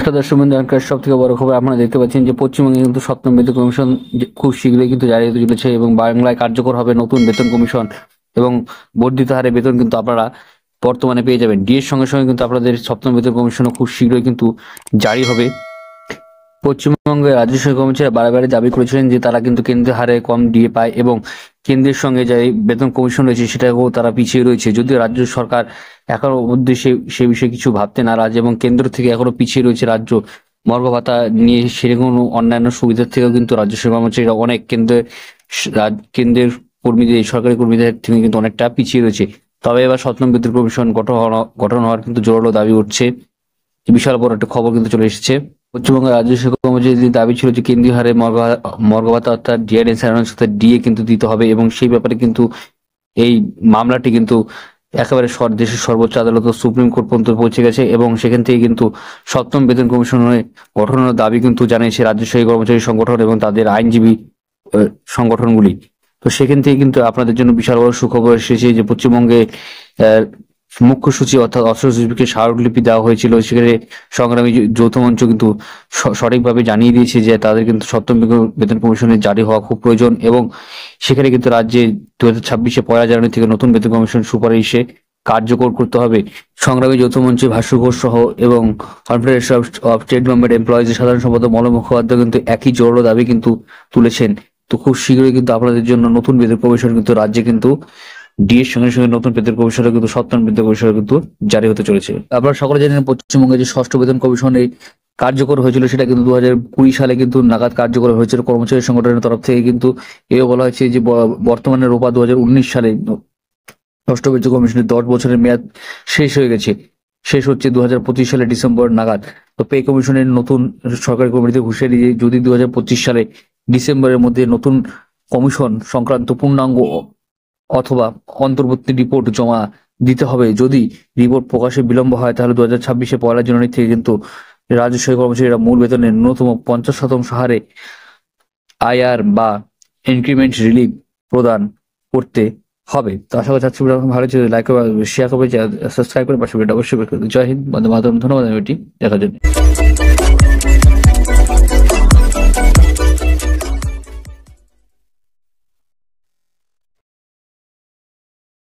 নমস্কার দর্শক বন্ধু, এখনকার সব থেকে বড় খবর আপনারা দেখতে পাচ্ছেন যে পশ্চিমবঙ্গে কিন্তু সপ্তম বেতন কমিশন খুব শীঘ্রই কিন্তু জারি হতে চলেছে এবং বাংলায় কার্যকর হবে নতুন বেতন কমিশন এবং বর্ধিত হারে বেতন কিন্তু আপনারা বর্তমানে পেয়ে যাবেন। ডিএর সঙ্গে সঙ্গে কিন্তু আপনাদের সপ্তম বেতন কমিশনও খুব শীঘ্রই কিন্তু জারি হবে। পশ্চিমবঙ্গের রাজ্য সরকারি কর্মচারীরা বারে দাবি করেছিলেন যে তারা কিন্তু কেন্দ্রের হারে কম ডিএ পায় এবং কেন্দ্রের সঙ্গে যে বেতন কমিশন রয়েছে সেটাকেও তারা পিছিয়ে রয়েছে। যদিও রাজ্য সরকার এখনো অবধি সে বিষয়ে কিছু ভাবতে নারাজ এবং কেন্দ্র থেকে এখনো পিছিয়ে রয়েছে রাজ্য। মর্গ ভাতা নিয়ে সেরকম অন্যান্য সুবিধার থেকেও কিন্তু রাজ্য সরকারি কর্মচারীরা অনেক কেন্দ্রের কর্মীদের, সরকারি কর্মীদের থেকে কিন্তু অনেকটা পিছিয়ে রয়েছে। তবে এবার সপ্তম বেতন কমিশন গঠন হওয়ার কিন্তু জোরালো দাবি উঠছে। বিশাল বড় একটা খবর কিন্তু চলে এসেছে। পশ্চিমবঙ্গের রাজ্য সরকারি কর্মচারীদের দাবি ছিল যে কেন্দ্রীয় হারে মর্গ ভাতা অর্থাৎ ডিআরএস অর্থাৎ ডিএ কিন্তু দিতে হবে এবং সেই ব্যাপারে কিন্তু এই মামলাটি কিন্তু একেবারে দেশের সর্বোচ্চ আদালত সুপ্রিম কোর্ট পর্যন্ত পৌঁছে গেছে এবং সেখান থেকে কিন্তু সপ্তম বেতন কমিশনের গঠনের দাবি কিন্তু জানিয়েছে রাজ্য সরকারি কর্মচারী সংগঠন এবং তাদের আইনজীবী সংগঠনগুলি। তো সেখান থেকে কিন্তু আপনাদের জন্য বিশাল বড় সুখবর এসেছে যে পশ্চিমবঙ্গে মুখ্য সচিব অর্থাৎ অস্ত্র সচিবকে স্মারকলিপি দেওয়া হয়েছিল। সেখানে সংগ্রামী যৌথ মঞ্চ কিন্তু সঠিকভাবে জানিয়ে দিয়েছে যে তাদের কিন্তু সপ্তম বেতন কমিশনের জারি হওয়া খুব প্রয়োজন এবং সেখানে কিন্তু রাজ্যে 2026 পয়লা জানুয়ারি থেকে নতুন বেতন কমিশন সুপারিশে কার্যকর করতে হবে। সংগ্রামী যৌথ মঞ্চে ভাষ্য ঘোষ সহ এবং কনফেডারেশন অফ স্টেট গভর্নমেন্ট এমপ্লয়িজের সাধারণ সম্পাদক মলয় মুখোপাধ্যায় কিন্তু একই জোরালো দাবি কিন্তু তুলেছেন। তো খুব শীঘ্রই কিন্তু আপনাদের জন্য নতুন বেতন কমিশন কিন্তু রাজ্যে কিন্তু ডিএর সঙ্গে সঙ্গে নতুন বেতন কমিশনও কিন্তু সপ্তম বেতন কমিশনও কিন্তু জারি হতে চলেছে। আপনারা সকলে জানেন পশ্চিমবঙ্গে যে ষষ্ঠ বেতন কমিশন কার্যকর হয়েছিল সেটা কিন্তু 2020 সালে কিন্তু নাগাদ কার্যকর হয়েছিল কর্মচারী সংগঠনের তরফ থেকে। কিন্তু এও বলা হয়েছে যে বর্তমানে রোপা 2019 সালে ষষ্ঠ বেতন কমিশনের 10 বছরের মেয়াদ শেষ হয়ে গেছে, শেষ হচ্ছে 2025 সালে ডিসেম্বর নাগাদ। তো পে কমিশনের নতুন সরকারি কমিটিতে হুঁশিয়ারি দিয়ে যদি 2025 সালে ডিসেম্বরের মধ্যে নতুন কমিশন সংক্রান্ত পূর্ণাঙ্গ অথবা অন্তর্বর্তী রিপোর্ট জমা দিতে হবে। যদি রিপোর্ট প্রকাশে বিলম্ব হয় তাহলে 2026 পয়লা জানুয়ারি থেকে কিন্তু রাজ্য সরকারি কর্মচারীরা মূল বেতনের ন্যূনতম 50% হারে আইআর বা ইনক্রিমেন্ট রিলিফ প্রদান করতে হবে। তো আশা করি চাচ্ছি ভালো ছিল, লাইক করে শেয়ার করবে, সাবস্ক্রাইব করে পাশে অবশ্যই। জয় হিন্দ, বন্দে মাতরম। ধন্যবাদ এটি দেখার জন্য।